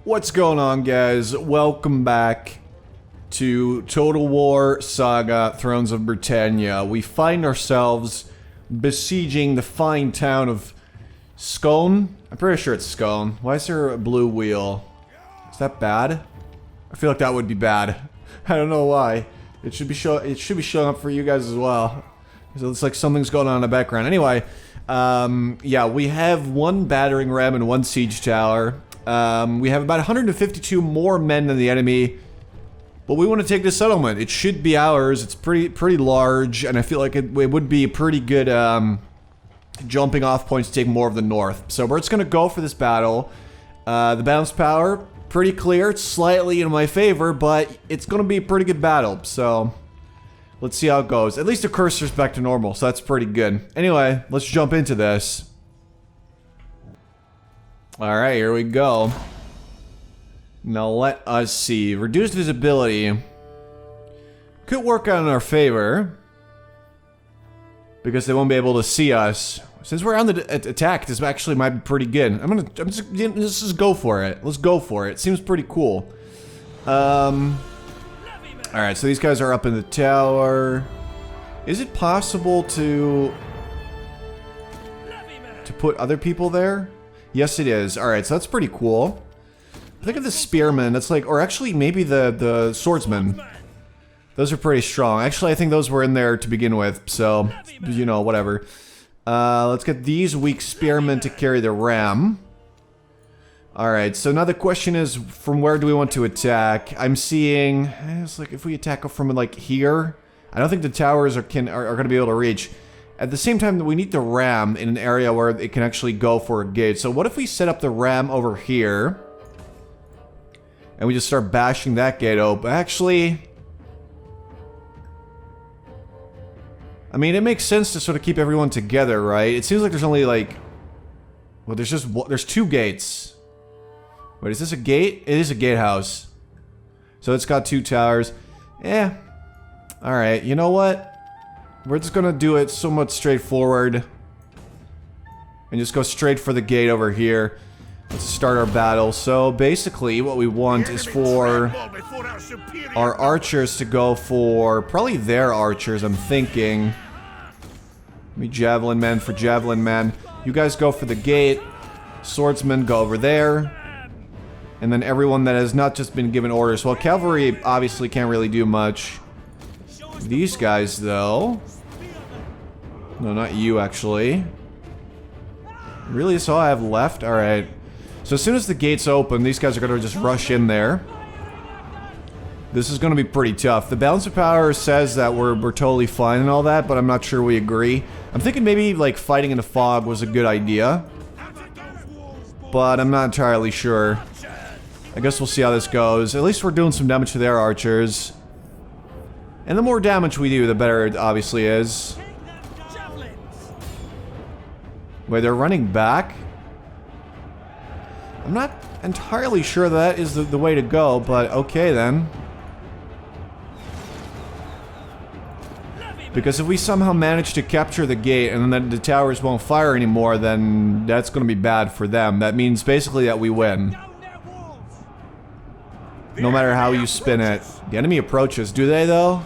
What's going on, guys? Welcome back to Total War Saga, Thrones of Britannia. We find ourselves besieging the fine town of Scone. I'm pretty sure it's Scone. Why is there a blue wheel? Is that bad? I feel like that would be bad. I don't know why. It should be showing up for you guys as well. So it's like something's going on in the background. Anyway, yeah, we have one battering ram and one siege tower. We have about 152 more men than the enemy, but we want to take the settlement. It should be ours. It's pretty large, and I feel like it would be a pretty good jumping off point to take more of the north. So we're just gonna go for this battle. The balance power, pretty clear. It's slightly in my favor, but it's gonna be a pretty good battle. So let's see how it goes. At least the cursor's back to normal, so that's pretty good. Anyway, let's jump into this. Alright, here we go. Now let us see. Reduced visibility could work out in our favor, because they won't be able to see us. Since we're on the attack, this actually might be pretty good. let's just go for it. Let's go for it. Seems pretty cool. Alright, so these guys are up in the tower. Is it possible to put other people there? Yes, it is. Alright, so that's pretty cool. Think of the spearmen. That's like, or actually maybe the swordsmen. Those are pretty strong. Actually, I think those were in there to begin with, so, you know, whatever. Let's get these weak spearmen to carry the ram. Alright, so now the question is, from where do we want to attack? I'm seeing, it's like if we attack from like here, I don't think the towers are going to be able to reach. At the same time, we need the ram in an area where it can actually go for a gate. So what if we set up the ram over here, and we just start bashing that gate open? Actually, I mean, it makes sense to sort of keep everyone together, right? It seems like there's only like, well, there's two gates. Wait, is this a gate? It is a gatehouse. So it's got two towers. Yeah. Alright, you know what? We're just gonna do it somewhat straightforward. And just go straight for the gate over here. Let's start our battle. So basically, what we want is for our archers to go for probably their archers, I'm thinking. Me javelin men for javelin men. You guys go for the gate. Swordsmen go over there. And then everyone that has not just been given orders. Well, cavalry obviously can't really do much. These guys, though. No, not you, actually. Really, that's all I have left? Alright. So as soon as the gates open, these guys are going to just rush in there. This is going to be pretty tough. The balance of power says that we're totally fine and all that, but I'm not sure we agree. I'm thinking maybe, like, fighting in the fog was a good idea. But I'm not entirely sure. I guess we'll see how this goes. At least we're doing some damage to their archers. And the more damage we do, the better it obviously is. Wait, they're running back? I'm not entirely sure that is the way to go, but okay then. Because if we somehow manage to capture the gate and then the towers won't fire anymore, then that's going to be bad for them. That means basically that we win. No matter how you spin it. The enemy approaches. Do they, though?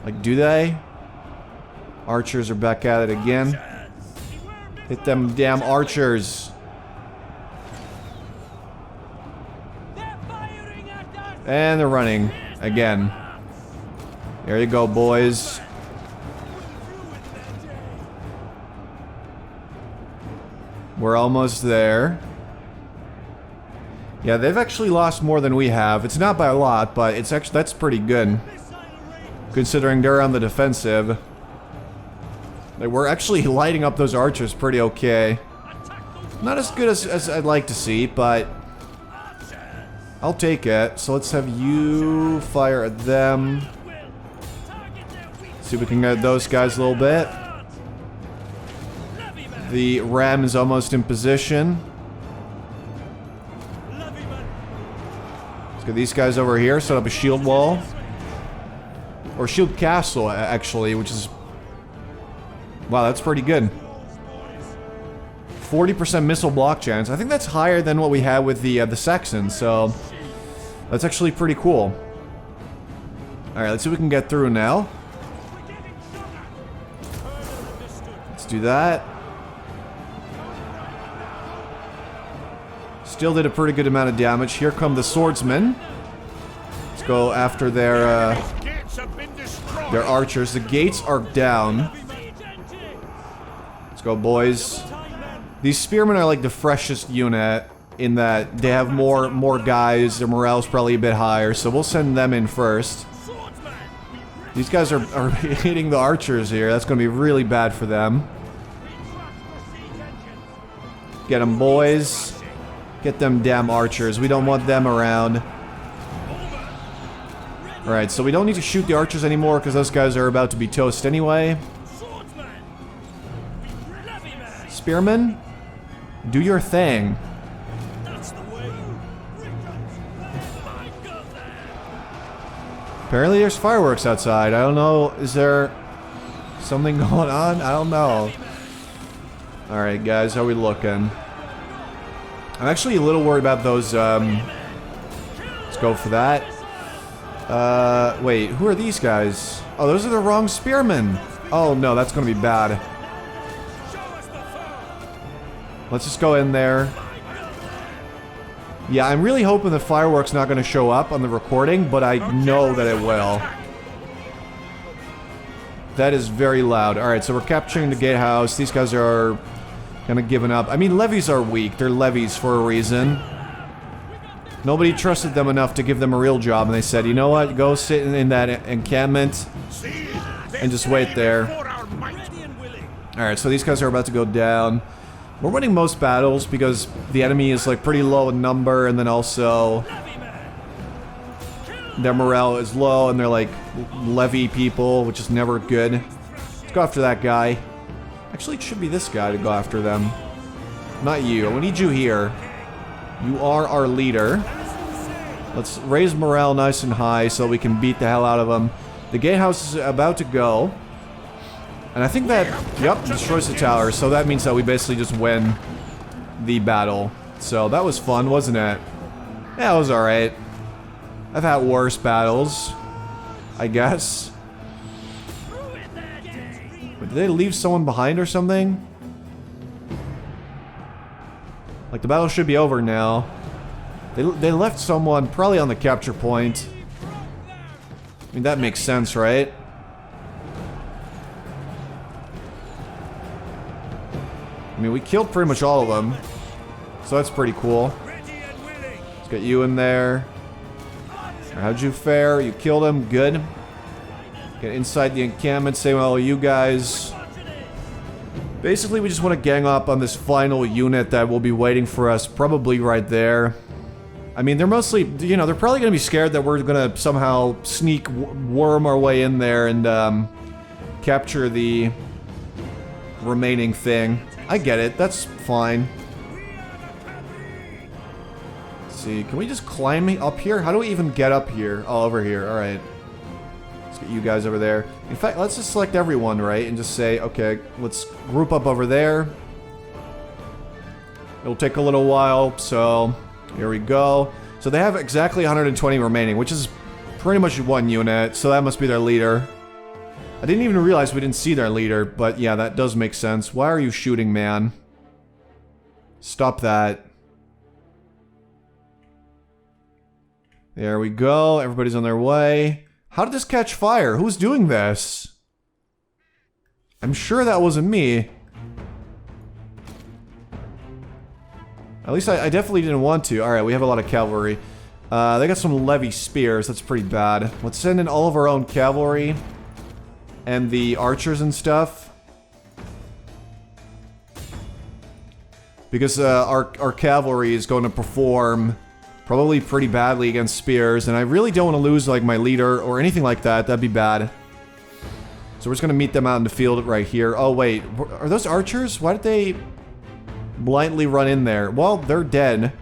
Like, do they? Archers are back at it again. Hit them damn archers. And they're running. Again. There you go, boys. We're almost there. Yeah, they've actually lost more than we have. It's not by a lot, but it's actually, that's pretty good. Considering they're on the defensive. Like, we're actually lighting up those archers pretty okay. Not as good as I'd like to see, but I'll take it. So let's have you fire at them. See if we can get those guys a little bit. The ram is almost in position. Let's get these guys over here, set up a shield wall. Or shield castle, actually, which is... Wow, that's pretty good. 40% missile block chance. I think that's higher than what we had with the Saxons, so that's actually pretty cool. Alright, let's see if we can get through now. Let's do that. Still did a pretty good amount of damage. Here come the swordsmen. Let's go after their archers. The gates are down. Let's go, boys. These spearmen are like the freshest unit in that they have more guys. Their morale's probably a bit higher, so we'll send them in first. These guys are hitting the archers here. That's going to be really bad for them. Get them, boys. Get them damn archers. We don't want them around. Alright, so we don't need to shoot the archers anymore because those guys are about to be toast anyway. Spearmen, do your thing. Apparently there's fireworks outside. I don't know. Is there something going on? I don't know. Alright, guys, how are we looking? I'm actually a little worried about those, let's go for that. Wait, who are these guys? Oh, those are the wrong spearmen. Oh, no, that's gonna be bad. Let's just go in there. Yeah, I'm really hoping the fireworks not gonna show up on the recording, but I know that it will. That is very loud. Alright, so we're capturing the gatehouse. These guys are kind of giving up. I mean, levies are weak. They're levies for a reason. Nobody trusted them enough to give them a real job, and they said, you know what, go sit in that encampment and just wait there. Alright, so these guys are about to go down. We're winning most battles because the enemy is like pretty low in number, and then also their morale is low, and they're like levy people, which is never good. Let's go after that guy. Actually, it should be this guy to go after them. Not you. We need you here. You are our leader. Let's raise morale nice and high so we can beat the hell out of them. The gatehouse is about to go. And I think that, yep, destroys the tower. So that means that we basically just win the battle. So that was fun, wasn't it? Yeah, it was alright. I've had worse battles, I guess. But did they leave someone behind or something? Like, the battle should be over now. They left someone probably on the capture point. I mean, that makes sense, right? I mean, we killed pretty much all of them. So that's pretty cool. Let's get you in there. How'd you fare? You killed him? Good. Get inside the encampment, say, well, you guys... Basically, we just want to gang up on this final unit that will be waiting for us, probably right there. I mean, they're mostly, you know, they're probably going to be scared that we're going to somehow sneak, worm our way in there and capture the remaining thing. I get it, that's fine. Let's see, can we just climb up here? How do we even get up here? Oh, over here, alright. Let's get you guys over there. In fact, let's just select everyone, right? And just say, okay, let's group up over there. It'll take a little while, so here we go. So they have exactly 120 remaining, which is pretty much one unit, so that must be their leader. I didn't even realize we didn't see their leader, but yeah, that does make sense. Why are you shooting, man? Stop that. There we go, everybody's on their way. How did this catch fire? Who's doing this? I'm sure that wasn't me. At least I definitely didn't want to. Alright, we have a lot of cavalry. They got some levy spears. That's pretty bad. Let's send in all of our own cavalry. And the archers and stuff. Because our cavalry is going to perform probably pretty badly against spears. And I really don't want to lose like my leader or anything like that. That'd be bad. So we're just going to meet them out in the field right here. Oh wait, are those archers? Why did they blindly run in there? Well, they're dead.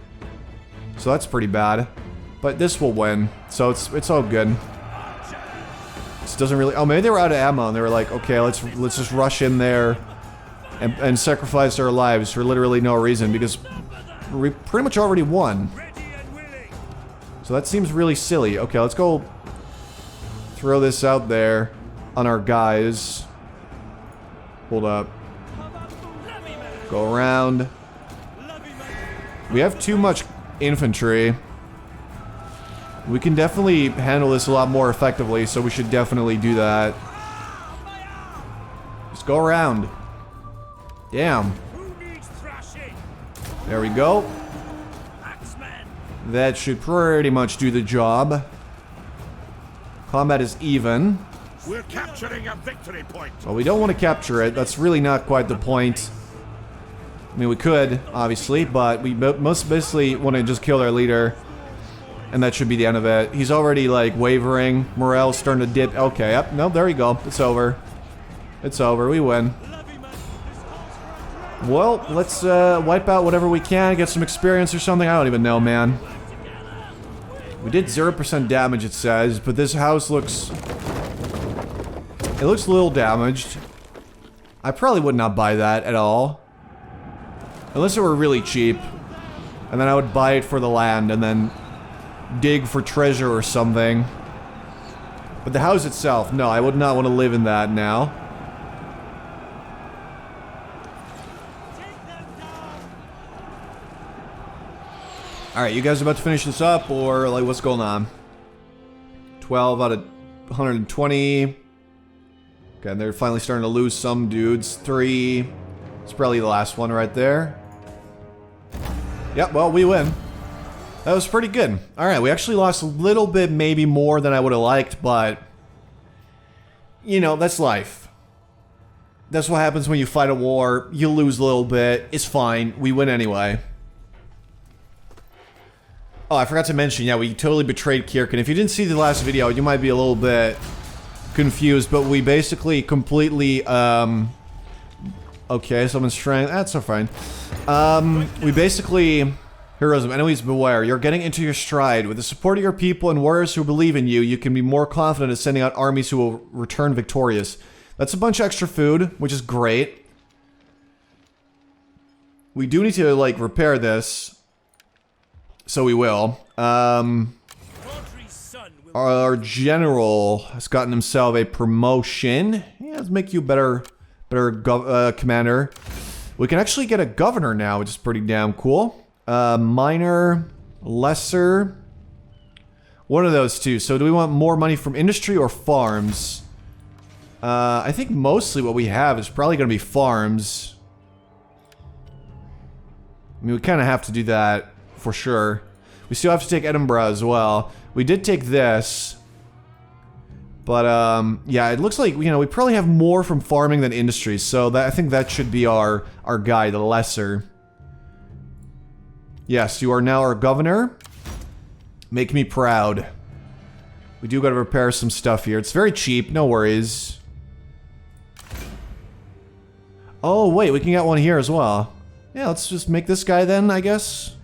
So that's pretty bad. But this will win. So it's all good. This doesn't really... Oh, maybe they were out of ammo and they were like, okay, let's just rush in there and sacrifice our lives for literally no reason because we pretty much already won. So that seems really silly. Okay, let's go throw this out there on our guys. Hold up. Go around. We have too much infantry. We can definitely handle this a lot more effectively, so we should definitely do that. Just go around. Damn. There we go. That should pretty much do the job. Combat is even. We're capturing a victory point. Well, we don't want to capture it. That's really not quite the point. I mean, we could, obviously, but we most basically want to just kill our leader. And that should be the end of it. He's already, like, wavering. Morale's starting to dip. Okay, yep. No, there we go. It's over. It's over. We win. Well, let's wipe out whatever we can. Get some experience or something. I don't even know, man. We did 0% damage, it says. But this house looks... It looks a little damaged. I probably would not buy that at all. Unless it were really cheap. And then I would buy it for the land and then dig for treasure or something. But the house itself, no, I would not want to live in that now. Alright, you guys about to finish this up, or like what's going on? 12 out of 120. Okay, and they're finally starting to lose some dudes. 3. It's probably the last one right there. Yep, well, we win. That was pretty good. Alright, we actually lost a little bit, maybe more than I would have liked, but... You know, that's life. That's what happens when you fight a war. You lose a little bit. It's fine. We win anyway. Oh, I forgot to mention, yeah, we totally betrayed Kirk, and if you didn't see the last video, you might be a little bit confused, but we basically completely, okay, someone's trying, that's so fine. We basically, heroism, enemies beware, you're getting into your stride. With the support of your people and warriors who believe in you, you can be more confident in sending out armies who will return victorious. That's a bunch of extra food, which is great. We do need to, like, repair this. So we will. Our general has gotten himself a promotion. Yeah, let's make you better commander. We can actually get a governor now, which is pretty damn cool. Minor, lesser. One of those two. So do we want more money from industry or farms? I think mostly what we have is probably going to be farms. I mean, we kind of have to do that. For sure. We still have to take Edinburgh as well. We did take this. But, yeah, it looks like, you know, we probably have more from farming than industry. So that, I think that should be our guy, the lesser. Yes, you are now our governor. Make me proud. We do gotta repair some stuff here. It's very cheap, no worries. Oh, wait, we can get one here as well. Yeah, let's just make this guy then, I guess.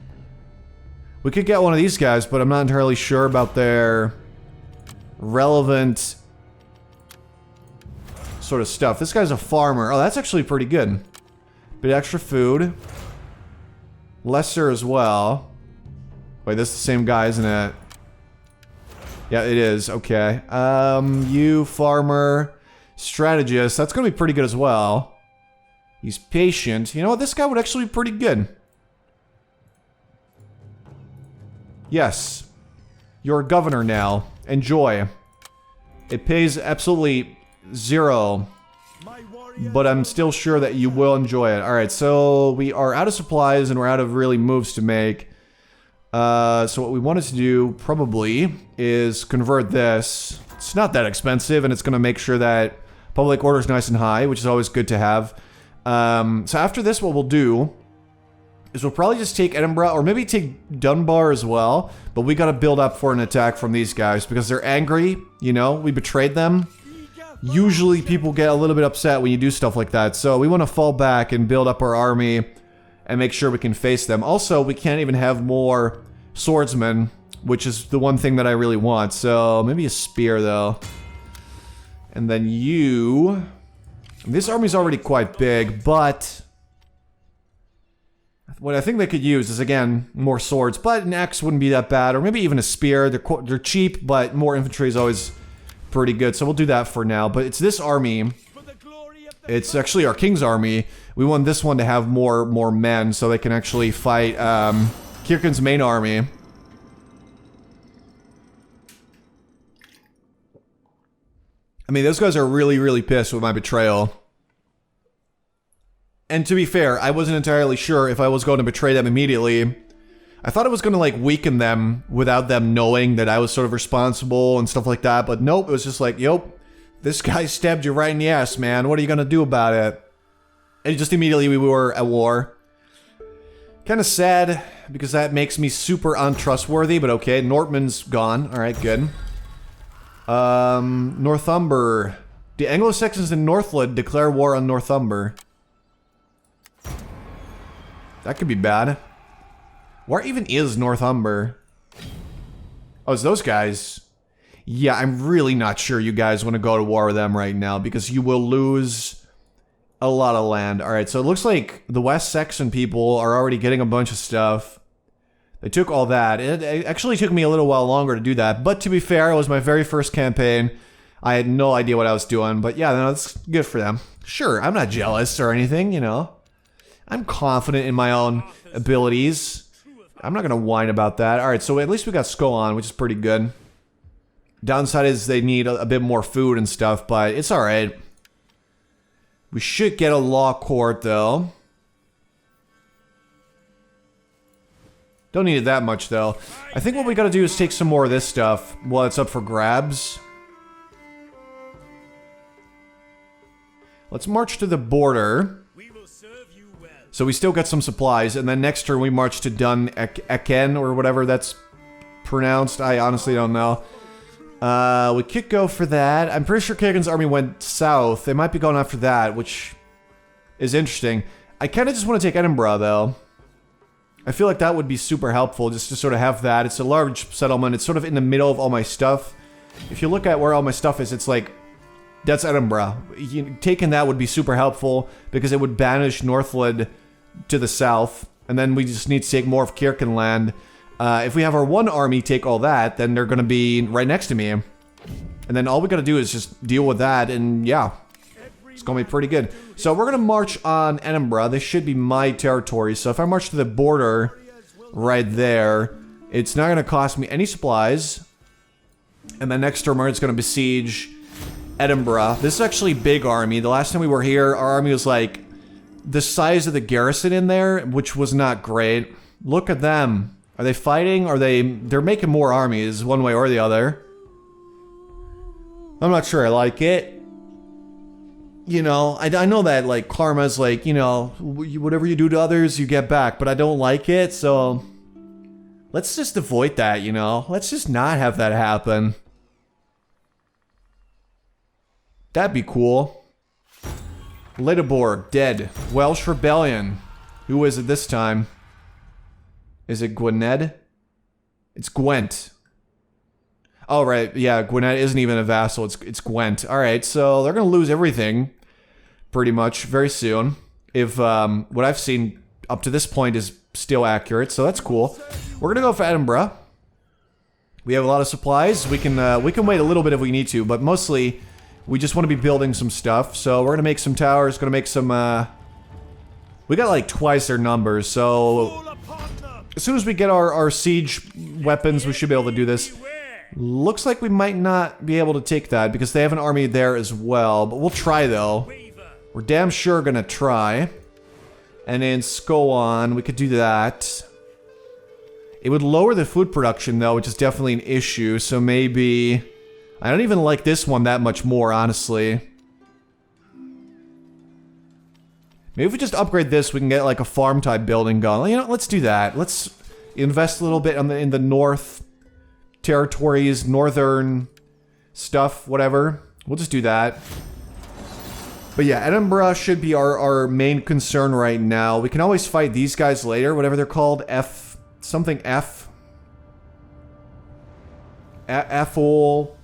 We could get one of these guys, but I'm not entirely sure about their relevant sort of stuff. This guy's a farmer. Oh, that's actually pretty good. Bit extra food. Lesser as well. Wait, this is the same guy, isn't it? Yeah, it is. Okay. You, farmer, strategist. That's going to be pretty good as well. He's patient. You know what? This guy would actually be pretty good. Yes. You're a governor now. Enjoy. It pays absolutely 0. But I'm still sure that you will enjoy it. Alright, so we are out of supplies and we're out of really moves to make. So what we wanted to do, probably, is convert this. It's not that expensive, and it's going to make sure that public order is nice and high, which is always good to have. So after this, what we'll do is we'll probably just take Edinburgh, or maybe take Dunbar as well, but we gotta build up for an attack from these guys, because they're angry, you know, we betrayed them. Usually people get a little bit upset when you do stuff like that, so we want to fall back and build up our army and make sure we can face them. Also, we can't even have more swordsmen, which is the one thing that I really want, so maybe a spear though. And then you... This army's already quite big, but what I think they could use is, again, more swords, but an axe wouldn't be that bad, or maybe even a spear. They're cheap, but more infantry is always pretty good, so we'll do that for now. But it's this army. It's actually our king's army. We want this one to have more men, so they can actually fight Kirkin's main army. I mean, those guys are really, really pissed with my betrayal. And to be fair, I wasn't entirely sure if I was going to betray them immediately. I thought it was going to, like, weaken them without them knowing that I was sort of responsible and stuff like that. But nope, it was just like, yup, this guy stabbed you right in the ass, man. What are you going to do about it? And just immediately we were at war. Kind of sad, because that makes me super untrustworthy, but okay. Nortman's gone. Alright, good. Northumber. The Anglo-Saxons in Northland declare war on Northumber. That could be bad. Where even is Northumber? Oh, it's those guys. Yeah, I'm really not sure you guys want to go to war with them right now, because you will lose a lot of land. Alright, so it looks like the West Saxon people are already getting a bunch of stuff. They took all that. It actually took me a little while longer to do that, but to be fair, it was my very first campaign. I had no idea what I was doing, but yeah, no, it's good for them. Sure, I'm not jealous or anything, you know. I'm confident in my own abilities. I'm not gonna whine about that. Alright, so at least we got Sko on, which is pretty good. Downside is they need a bit more food and stuff, but it's alright. We should get a law court, though. Don't need it that much, though. I think what we gotta do is take some more of this stuff while it's up for grabs. Let's march to the border. So we still got some supplies, and then next turn we march to Dun Eken, or whatever that's pronounced. I honestly don't know. We could go for that. I'm pretty sure Kagan's army went south. They might be going after that, which is interesting. I kind of just want to take Edinburgh, though. I feel like that would be super helpful, just to sort of have that. It's a large settlement. It's sort of in the middle of all my stuff. If you look at where all my stuff is, it's like, that's Edinburgh. Taking that would be super helpful, because it would banish Northland to the south, and then we just need to take more of Kirkenland. If we have our one army take all that, then they're going to be right next to me. And then all we got to do is just deal with that, and yeah. It's going to be pretty good. So we're going to march on Edinburgh. This should be my territory. So if I march to the border right there, it's not going to cost me any supplies. And then next turn, we're just going to besiege Edinburgh. This is actually a big army. The last time we were here, our army was like the size of the garrison in there, which was not great. Look at them. Are they fighting? They're making more armies one way or the other. I'm not sure I like it. You know, I know that, like, karma's like, you know, whatever you do to others, you get back, but I don't like it, so let's just avoid that, you know? Let's just not have that happen. That'd be cool. Lideborg, dead. Welsh Rebellion. Who is it this time? Is it Gwynedd? It's Gwent. Oh, right. Yeah, Gwynedd isn't even a vassal. It's Gwent. Alright, so they're going to lose everything. Pretty much. Very soon. If what I've seen up to this point is still accurate, so that's cool. We're going to go for Edinburgh. We have a lot of supplies. We can wait a little bit if we need to, but mostly we just want to be building some stuff. So we're going to make some towers. Going to make some... we got like twice their numbers, so... As soon as we get our siege weapons, we should be able to do this. Looks like we might not be able to take that because they have an army there as well. But we'll try, though. We're damn sure gonna try. And then Sko on, we could do that. It would lower the food production, though, which is definitely an issue. So maybe... I don't even like this one that much more, honestly. Maybe if we just upgrade this, we can get like a farm-type building going. You know, let's do that. Let's invest a little bit in the north territories, northern stuff, whatever. We'll just do that. But yeah, Edinburgh should be our main concern right now. We can always fight these guys later, whatever they're called. Something F. Ethel.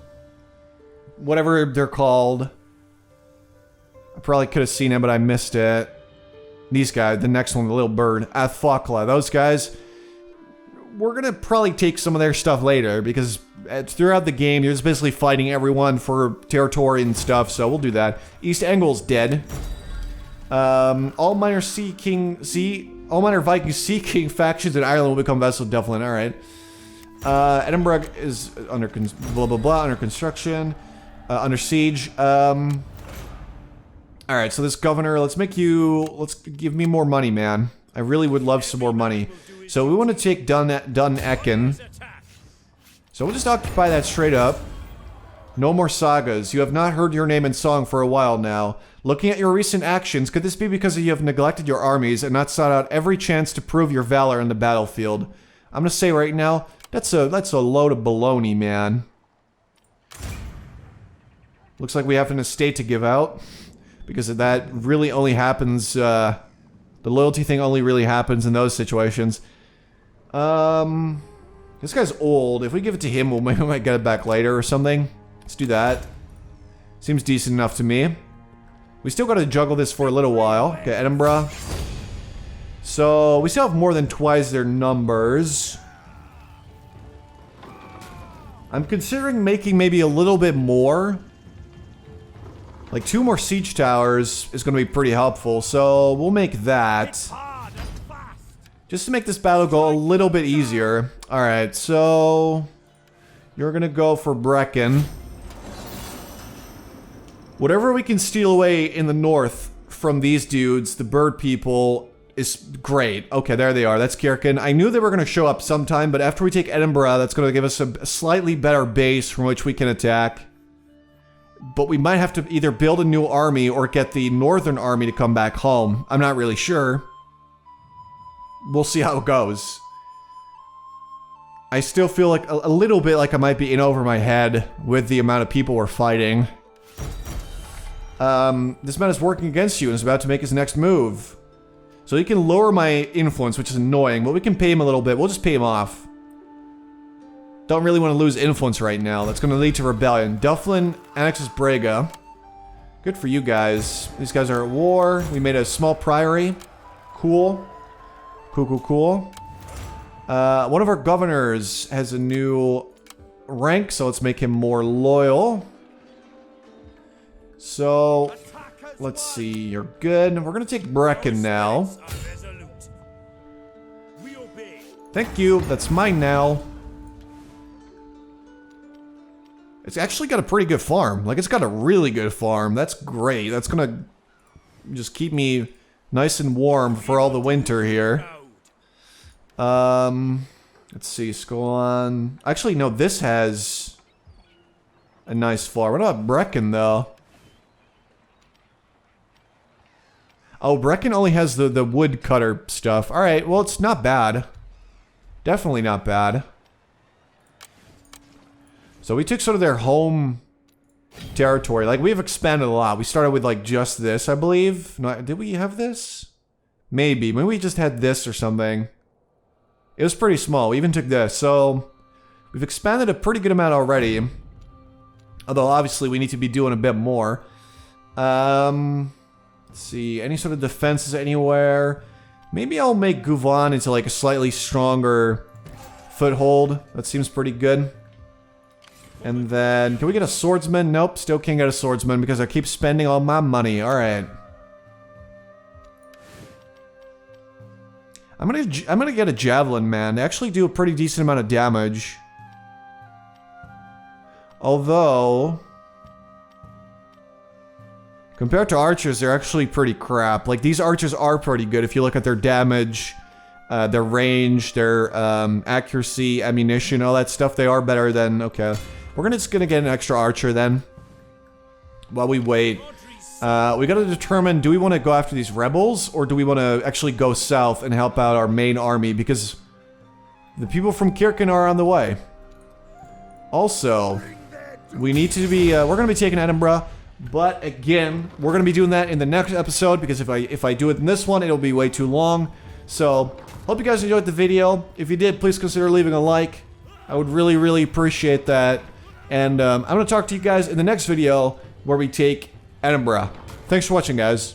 Whatever they're called. Probably could have seen it, but I missed it. These guys, the next one, the little bird. Athfokla. Those guys, we're gonna probably take some of their stuff later because throughout the game, you're just basically fighting everyone for territory and stuff, so we'll do that. East Angle's dead. All minor Viking Sea King factions in Ireland will become vassal of Dublin. Alright. Edinburgh is under blah blah blah, under construction. Under siege. Alright, so this governor, let's give me more money, man. I really would love some more money. So we want to take Dun-Ecken. So we'll just occupy that straight up. No more sagas. You have not heard your name in song for a while now. Looking at your recent actions, could this be because you have neglected your armies and not sought out every chance to prove your valor in the battlefield? I'm gonna say right now, that's a load of baloney, man. Looks like we have an estate to give out. Because that really only happens, the loyalty thing only really happens in those situations. This guy's old. If we give it to him, we might get it back later or something. Let's do that. Seems decent enough to me. We still gotta juggle this for a little while. Okay, Edinburgh. So, we still have more than twice their numbers. I'm considering making maybe a little bit more. Like 2 more siege towers is going to be pretty helpful, so we'll make that. Just to make this battle go a little bit easier. Alright, so you're going to go for Brecon. Whatever we can steal away in the north from these dudes, the bird people, is great. Okay, there they are. That's Kirkin. I knew they were going to show up sometime, but after we take Edinburgh, that's going to give us a slightly better base from which we can attack. But we might have to either build a new army or get the northern army to come back home. I'm not really sure. We'll see how it goes. I still feel like a little bit like I might be in over my head with the amount of people we're fighting. This man is working against you and is about to make his next move. So he can lower my influence, which is annoying, but we can pay him a little bit. We'll just pay him off. Don't really want to lose influence right now. That's going to lead to rebellion. Dublin annexes Brega. Good for you guys. These guys are at war. We made a small priory. Cool. Cool. One of our governors has a new rank, so let's make him more loyal. So, let's see. You're good. We're going to take Brecon now. Thank you. That's mine now. It's actually got a pretty good farm. Like, it's got a really good farm. That's great. That's gonna just keep me nice and warm for all the winter here. Let's see. Skolon. Actually, no, this has a nice farm. What about Brecon, though? Oh, Brecon only has the woodcutter stuff. Alright, well, it's not bad. Definitely not bad. So we took sort of their home territory. Like, we've expanded a lot. We started with, like, just this, I believe. No, did we have this? Maybe. Maybe we just had this or something. It was pretty small. We even took this. So, we've expanded a pretty good amount already. Although, obviously, we need to be doing a bit more. Let's see. Any sort of defenses anywhere? Maybe I'll make Gouvan into, like, a slightly stronger foothold. That seems pretty good. And then, can we get a swordsman? Nope, still can't get a swordsman because I keep spending all my money. Alright. I'm gonna get a javelin, man. They actually do a pretty decent amount of damage. Although, compared to archers, they're actually pretty crap. Like, these archers are pretty good if you look at their damage, their range, their accuracy, ammunition, all that stuff. They are better than... Okay. We're just gonna get an extra archer then. While we wait. We gotta determine, do we want to go after these rebels? Or do we want to actually go south and help out our main army? Because the people from Kirkin are on the way. Also, we need to be, we're gonna be taking Edinburgh. But again, we're gonna be doing that in the next episode. Because if I do it in this one, it'll be way too long. So, hope you guys enjoyed the video. If you did, please consider leaving a like. I would really, really appreciate that. And I'm going to talk to you guys in the next video where we take Edinburgh. Thank Thanks for watching, guys.